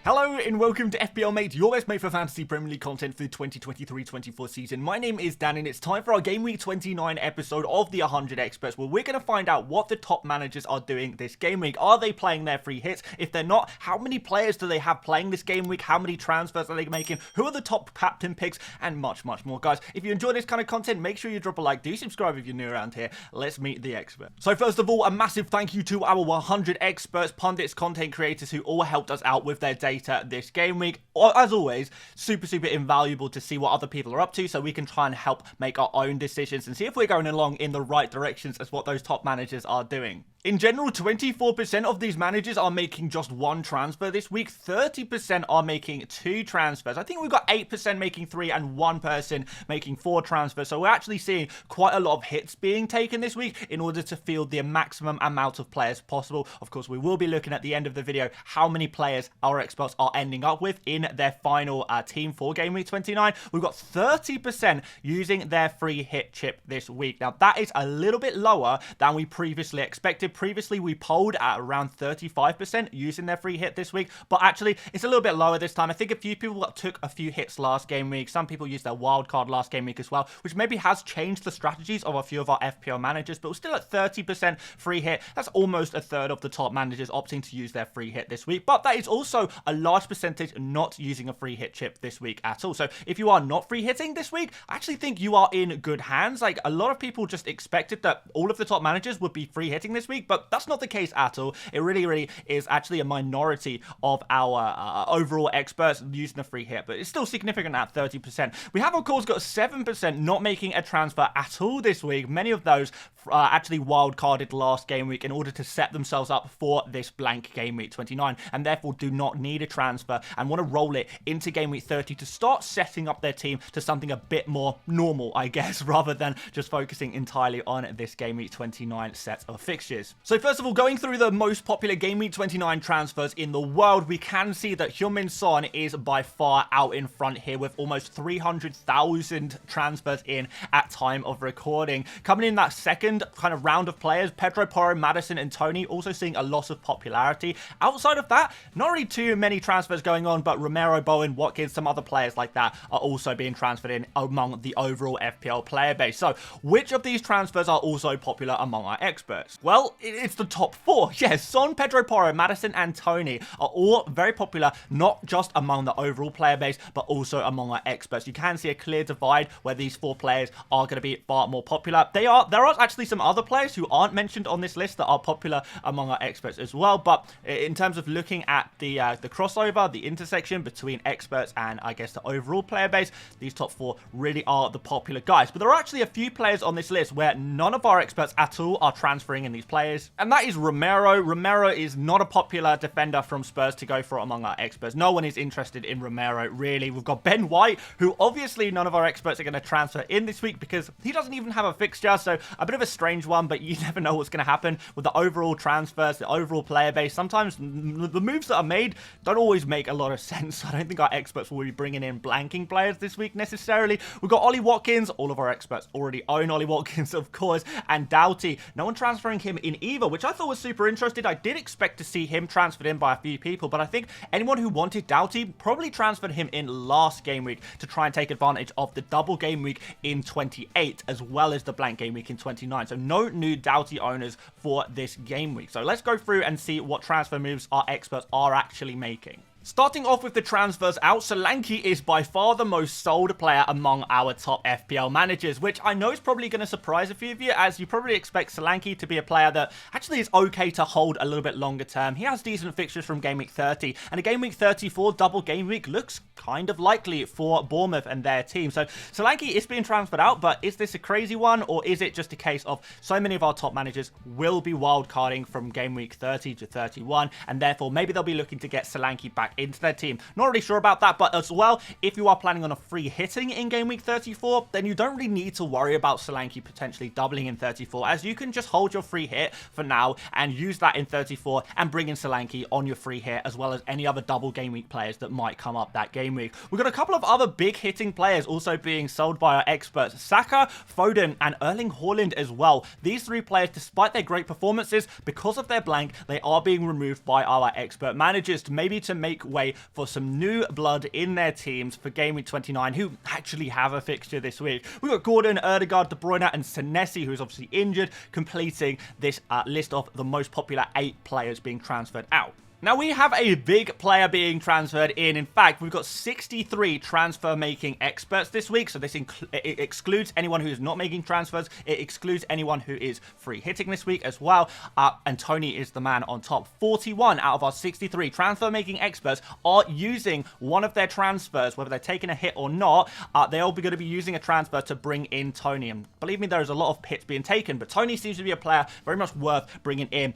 Hello and welcome to FPL Mate, your best mate for fantasy Premier League content for the 2023-24 season. My name is Dan and it's time for our Game Week 29 episode of the 100 Experts, where we're going to find out what the top managers are doing this game week. Are they playing their free hits? If they're not, how many players do they have playing this game week? How many transfers are they making? Who are the top captain picks? And much more. Guys, if you enjoy this kind of content, make sure you drop a like. Do subscribe if you're new around here. Let's meet the expert. So first of all, a massive thank you to our 100 experts, pundits, content creators who all helped us out with their data this game week. As always, super invaluable to see what other people are up to so we can try and help make our own decisions and see if we're going along in the right directions as what those top managers are doing. In general, 24% of these managers are making just one transfer this week. 30% are making 2 transfers. I think we've got 8% making 3 and 1 person making 4 transfers. So we're actually seeing quite a lot of hits being taken this week in order to field the maximum amount of players possible. Of course, we will be looking at the end of the video how many players our experts are ending up with in their final team for Game Week 29. We've got 30% using their free hit chip this week. Now, that is a little bit lower than we previously expected. Previously, we polled at around 35% using their free hit this week, but actually, it's a little bit lower this time. I think a few people took a few hits last game week. Some people used their wild card last game week as well, which maybe has changed the strategies of a few of our FPL managers, but we're still at 30% free hit. That's almost a third of the top managers opting to use their free hit this week, but that is also a large percentage not using a free hit chip this week at all. So if you are not free hitting this week, I actually think you are in good hands. Like, a lot of people just expected that all of the top managers would be free hitting this week, but that's not the case at all. It really is actually a minority of our overall experts using the free hit, but it's still significant at 30%. We have, of course, got 7% not making a transfer at all this week. Many of those actually wild-carded last game week in order to set themselves up for this blank Game Week 29, and therefore do not need a transfer and want to roll it into Game Week 30 to start setting up their team to something a bit more normal, I guess, rather than just focusing entirely on this Game Week 29 set of fixtures. So first of all, going through the most popular Game Week 29 transfers in the world, we can see that Heung-min Son is by far out in front here with almost 300,000 transfers in at time of recording. Coming in that second kind of round of players, Pedro Porro, Maddison and Tony also seeing a loss of popularity. Outside of that, not really too many transfers going on, but Romero, Bowen, Watkins, some other players like that are also being transferred in among the overall FPL player base. So which of these transfers are also popular among our experts? Well, it's the top 4. Yes, Son, Pedro Porro, Maddison and Tony are all very popular, not just among the overall player base, but also among our experts. You can see a clear divide where these 4 players are going to be far more popular. There are actually some other players who aren't mentioned on this list that are popular among our experts as well, but in terms of looking at the crossover, the intersection between experts and I guess the overall player base, these top 4 really are the popular guys. But there are actually a few players on this list where none of our experts at all are transferring in these players, and that is Romero. Romero is not a popular defender from Spurs to go for among our experts. No one is interested in Romero, really. We've got Ben White, who obviously none of our experts are going to transfer in this week because he doesn't even have a fixture, so a bit of a strange one, but you never know what's going to happen with the overall transfers, the overall player base. Sometimes the moves that are made don't always make a lot of sense. I don't think our experts will be bringing in blanking players this week necessarily. We've got Ollie Watkins. All of our experts already own Ollie Watkins, of course, and Doughty. No one transferring him in either, which I thought was super interesting. I did expect to see him transferred in by a few people, but I think anyone who wanted Doughty probably transferred him in last game week to try and take advantage of the double game week in 28 as well as the blank game week in 29. So no new Doughty owners for this game week. So let's go through and see what transfer moves our experts are actually making. Starting off with the transfers out, Solanke is by far the most sold player among our top FPL managers, which I know is probably going to surprise a few of you, as you probably expect Solanke to be a player that actually is okay to hold a little bit longer term. He has decent fixtures from Game Week 30, and a Game Week 34 double game week looks kind of likely for Bournemouth and their team. So Solanke is being transferred out, but is this a crazy one, or is it just a case of so many of our top managers will be wildcarding from Game Week 30 to 31, and therefore maybe they'll be looking to get Solanke back into their team? Not really sure about that, but as well, if you are planning on a free hitting in Game Week 34, then you don't really need to worry about Solanke potentially doubling in 34, as you can just hold your free hit for now and use that in 34 and bring in Solanke on your free hit, as well as any other double game week players that might come up that game week. We've got a couple of other big hitting players also being sold by our experts: Saka, Foden and Erling Haaland as well. These 3 players, despite their great performances, because of their blank, they are being removed by our expert managers, maybe to make way for some new blood in their teams for Game Week 29, who actually have a fixture this week. We've got Gordon, Erdegaard, De Bruyne, and Senesi, who is obviously injured, completing this list of the most popular 8 players being transferred out. Now, we have a big player being transferred in. In fact, we've got 63 transfer-making experts this week. So this it excludes anyone who is not making transfers. It excludes anyone who is free hitting this week as well. And Tony is the man on top. 41 out of our 63 transfer-making experts are using one of their transfers, whether they're taking a hit or not. They're all going to be using a transfer to bring in Tony. And believe me, there is a lot of hits being taken. But Tony seems to be a player very much worth bringing in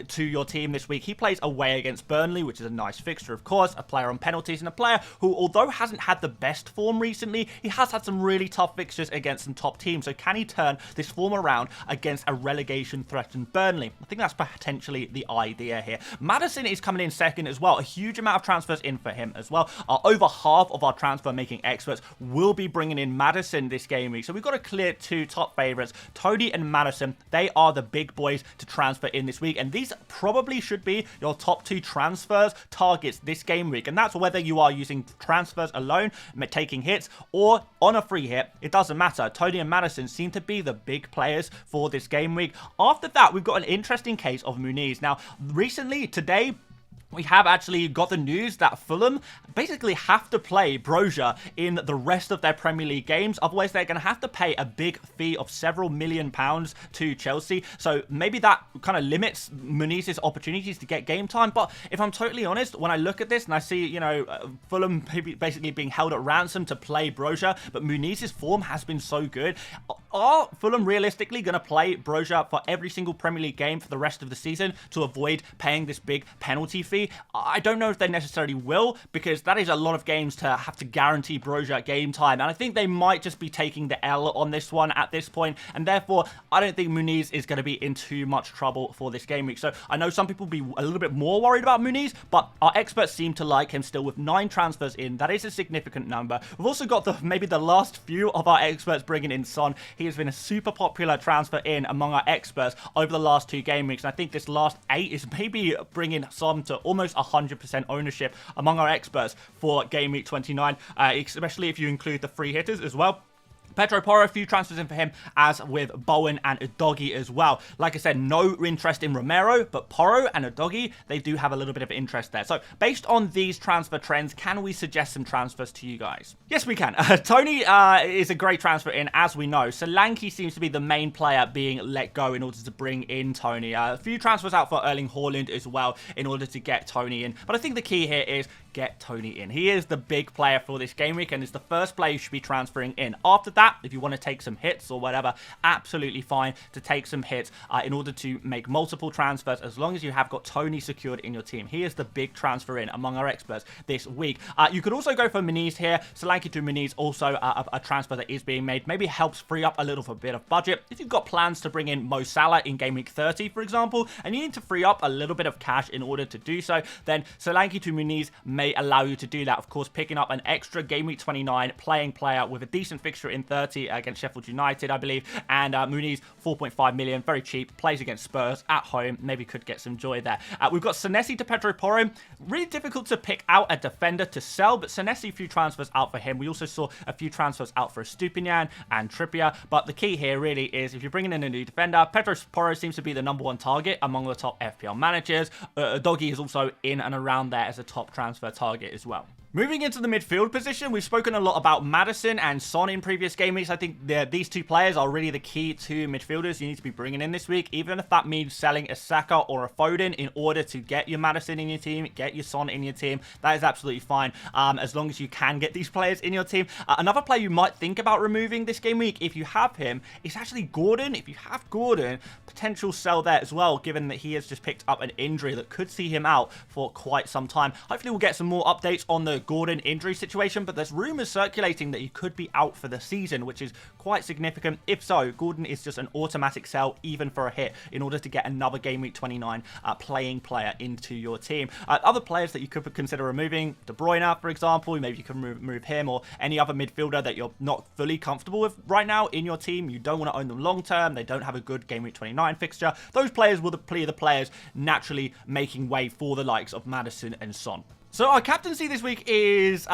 to your team this week. He plays away against Burnley, which is a nice fixture, of course, a player on penalties, and a player who, although hasn't had the best form recently, he has had some really tough fixtures against some top teams. So can he turn this form around against a relegation-threatened Burnley? I think that's potentially the idea here. Maddison is coming in second as well. A huge amount of transfers in for him as well. Over half of our transfer-making experts will be bringing in Maddison this game week. So we've got a clear 2 top favourites, Tony and Maddison. They are the big boys to transfer in this week, and these probably should be your top 2 transfers targets this game week. And that's whether you are using transfers alone, taking hits, or on a free hit. It doesn't matter. Tony and Maddison seem to be the big players for this game week. After that, we've got an interesting case of Muniz. Now, recently, today, we have actually got the news that Fulham basically have to play Broja in the rest of their Premier League games. Otherwise, they're going to have to pay a big fee of several £million to Chelsea. So maybe that kind of limits Muniz's opportunities to get game time. But if I'm totally honest, when I look at this and I see, you know, Fulham basically being held at ransom to play Broja, but Muniz's form has been so good. Are Fulham realistically going to play Broja for every single Premier League game for the rest of the season to avoid paying this big penalty fee? I don't know if they necessarily will, because that is a lot of games to have to guarantee Broja game time. And I think they might just be taking the L on this one at this point. And therefore, I don't think Muniz is going to be in too much trouble for this game week. So I know some people will be a little bit more worried about Muniz, but our experts seem to like him still with 9 transfers in. That is a significant number. We've also got maybe the last few of our experts bringing in Son. He has been a super popular transfer in among our experts over the last 2 game weeks. And I think this last 8 is maybe bringing Son to almost 100% ownership among our experts for Game Week 29, especially if you include the free hitters as well. Pedro Porro, a few transfers in for him, as with Bowen and Udogie as well. Like I said, no interest in Romero, but Porro and Udogie, they do have a little bit of interest there. So, based on these transfer trends, can we suggest some transfers to you guys? Yes, we can. Tony is a great transfer in, as we know. Solanke seems to be the main player being let go in order to bring in Tony. A few transfers out for Erling Haaland as well in order to get Tony in. But I think the key here is get Tony in. He is the big player for this game week and is the first player you should be transferring in. After that, if you want to take some hits or whatever, absolutely fine to take some hits in order to make multiple transfers, as long as you have got Tony secured in your team. He is the big transfer in among our experts this week. You could also go for Muniz here. Solanke to Muniz, also a transfer that is being made. Maybe helps free up a little bit of budget. If you've got plans to bring in Mo Salah in Game Week 30, for example, and you need to free up a little bit of cash in order to do so, then Solanke to Muniz may allow you to do that. Of course, picking up an extra Game Week 29 playing player with a decent fixture in 30 against Sheffield United, I believe, and Muniz, 4.5 million, very cheap, plays against Spurs at home, maybe could get some joy there. We've got Senesi to Pedro Porro. Really difficult to pick out a defender to sell, but Senesi, a few transfers out for him. We also saw a few transfers out for Estupinian and Trippier, but the key here really is if you're bringing in a new defender, Pedro Porro seems to be the #1 target among the top FPL managers. Doggy is also in and around there as a top transfer target as well. Moving into the midfield position, we've spoken a lot about Maddison and Son in previous game weeks. I think these 2 players are really the key to midfielders you need to be bringing in this week, even if that means selling a Saka or a Foden in order to get your Maddison in your team, get your Son in your team. That is absolutely fine, as long as you can get these players in your team. Another player you might think about removing this game week, if you have him, is actually Gordon. If you have Gordon, potential sell there as well, given that he has just picked up an injury that could see him out for quite some time. Hopefully we'll get some more updates on the Gordon injury situation, but there's rumours circulating that he could be out for the season, which is quite significant. If so, Gordon is just an automatic sell, even for a hit, in order to get another Game Week 29 playing player into your team. Other players that you could consider removing, De Bruyne, for example, maybe you can remove him, or any other midfielder that you're not fully comfortable with right now in your team. You don't want to own them long term. They don't have a good Game Week 29 fixture. Those players will be the players naturally making way for the likes of Maddison and Son. So our captaincy this week is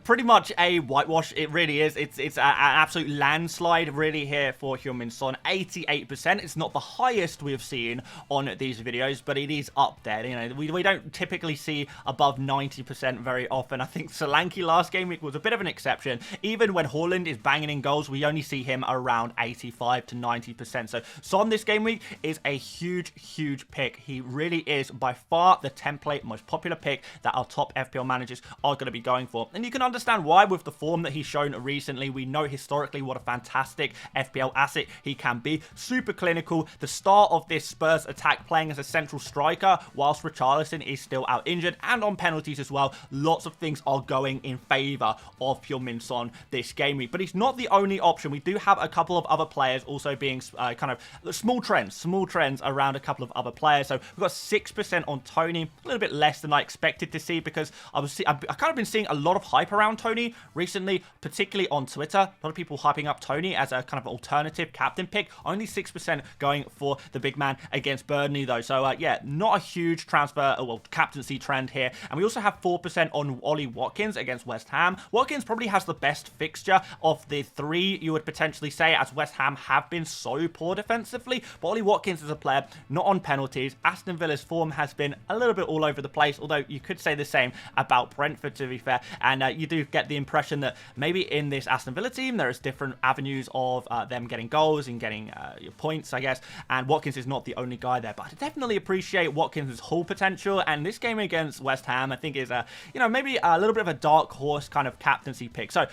pretty much a whitewash. It really is. It's an absolute landslide really here for Heung-min Son. 88%. It's not the highest we have seen on these videos, but it is up there. You know, we don't typically see above 90% very often. I think Solanke last game week was a bit of an exception. Even when Haaland is banging in goals, we only see him around 85 to 90%. So Son this game week is a huge pick. He really is by far the template most popular pick that our top FPL managers are going to be going for. And you can understand why with the form that he's shown recently. We know historically what a fantastic FPL asset he can be. Super clinical. The start of this Spurs attack playing as a central striker whilst Richarlison is still out injured and on penalties as well. Lots of things are going in favour of Heung-min Son this game week. But he's not the only option. We do have a couple of other players also being kind of small trends around a couple of other players. So we've got 6% on Tony, a little bit less than I expected to see because I've kind of been seeing a lot of hype around Tony recently, particularly on Twitter. A lot of people hyping up Tony as a kind of alternative captain pick. Only 6% going for the big man against Burnley though. So yeah, not a huge transfer, well, captaincy trend here. And we also have 4% on Ollie Watkins against West Ham. Watkins probably has the best fixture of the three, you would potentially say, as West Ham have been so poor defensively. But Ollie Watkins is a player not on penalties. Aston Villa's form has been a little bit all over the place, although you could say the same about Brentford, to be fair. And you do get the impression that maybe in this Aston Villa team, there is different avenues of them getting goals and getting points, I guess. And Watkins is not the only guy there. But I definitely appreciate Watkins' whole potential. And this game against West Ham, I think is, maybe a little bit of a dark horse kind of captaincy pick. So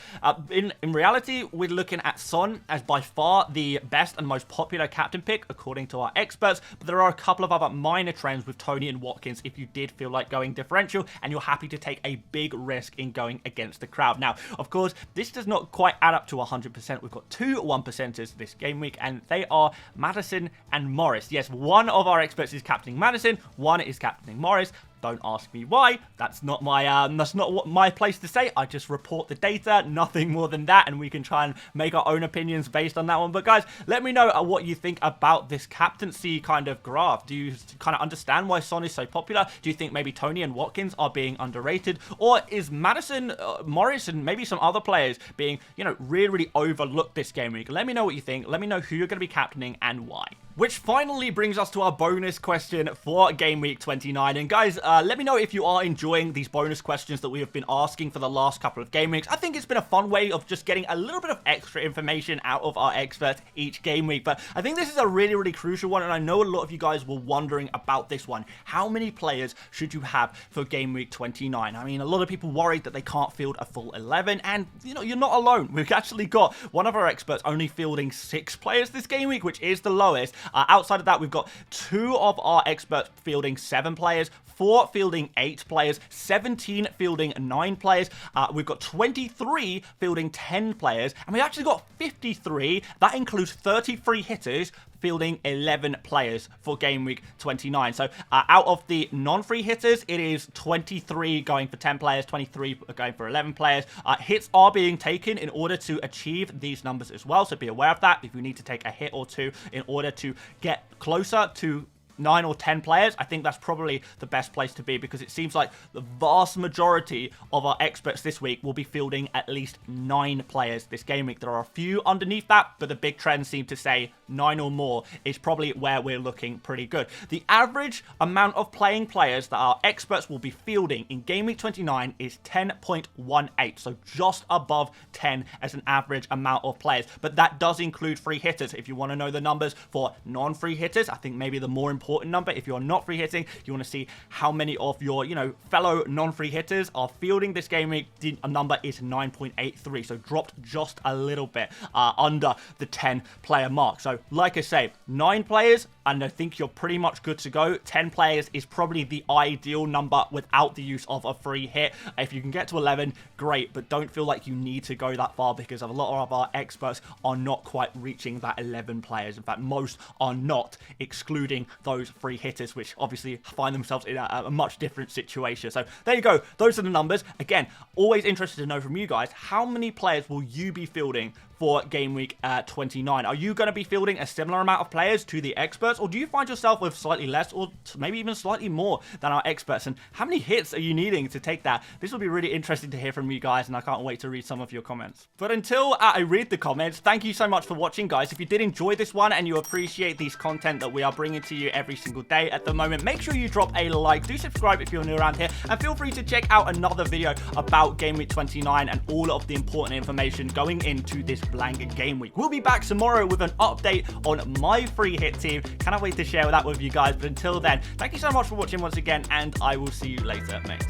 in reality, we're looking at Son as by far the best and most popular captain pick, according to our experts. But there are a couple of other minor trends with Tony and Watkins if you did feel like going differential and you're happy to take a big risk in going against the crowd. Now, of course, this does not quite add up to 100%. We've got two 1%ers this game week, and they are Maddison and Morris. Yes, one of our experts is captaining Maddison, one is captaining Morris. Don't ask me why. That's not what my place to say. I just report the data, nothing more than that, and we can try and make our own opinions based on that one. But guys, let me know what you think about this captaincy kind of graph. Do you kind of understand why Son is so popular? Do you think maybe Tony and Watkins are being underrated, or is Maddison, Morris, and maybe some other players being, really overlooked this game week? Let me know what you think. Let me know who you're going to be captaining and why. Which finally brings us to our bonus question for Game Week 29. And guys, let me know if you are enjoying these bonus questions that we have been asking for the last couple of game weeks. I think it's been a fun way of just getting a little bit of extra information out of our experts each game week. But I think this is a really crucial one, and I know a lot of you guys were wondering about this one. How many players should you have for Game Week 29? I mean, a lot of people worried that they can't field a full 11, and you're not alone. We've actually got one of our experts only fielding 6 players this game week, which is the lowest. Outside of that, we've got 2 of our experts fielding 7 players, 4 fielding 8 players, 17 fielding 9 players. We've got 23 fielding 10 players, and we actually got 53. That includes 33 hitters fielding 11 players for Game Week 29. So out of the non-free hitters, it is 23 going for 10 players, 23 going for 11 players. Hits are being taken in order to achieve these numbers as well, so be aware of that. If you need to take a hit or two in order to get closer to 9 or 10 players, I think that's probably the best place to be, because it seems like the vast majority of our experts this week will be fielding at least 9 players this game week. There are a few underneath that, but the big trends seem to say 9 or more is probably where we're looking pretty good. The average amount of playing players that our experts will be fielding in Game Week 29 is 10.18, so just above 10 as an average amount of players. But that does include free hitters. If you want to know the numbers for non-free hitters, I think maybe the more important number, if you're not free hitting, you want to see how many of your, fellow non-free hitters are fielding this game week. The number is 9.83, so dropped just a little bit under the 10 player mark. So like I say, 9 players, and I think you're pretty much good to go. 10 players is probably the ideal number without the use of a free hit. If you can get to 11, great, but don't feel like you need to go that far, because a lot of our experts are not quite reaching that 11 players. In fact, most are not, excluding those free hitters, which obviously find themselves in a much different situation. So there you go. Those are the numbers. Again, always interested to know from you guys, how many players will you be fielding for Game Week 29. Are you going to be fielding a similar amount of players to the experts, or do you find yourself with slightly less or maybe even slightly more than our experts? And how many hits are you needing to take that? This will be really interesting to hear from you guys, and I can't wait to read some of your comments. But until I read the comments, thank you so much for watching, guys. If you did enjoy this one and you appreciate these content that we are bringing to you every single day at the moment, make sure you drop a like. Do subscribe if you're new around here, and feel free to check out another video about Game Week 29 and all of the important information going into this blank game week. We'll be back tomorrow with an update on my free hit team. Cannot wait to share that with you guys. But until then, thank you so much for watching once again, and I will see you later, mates.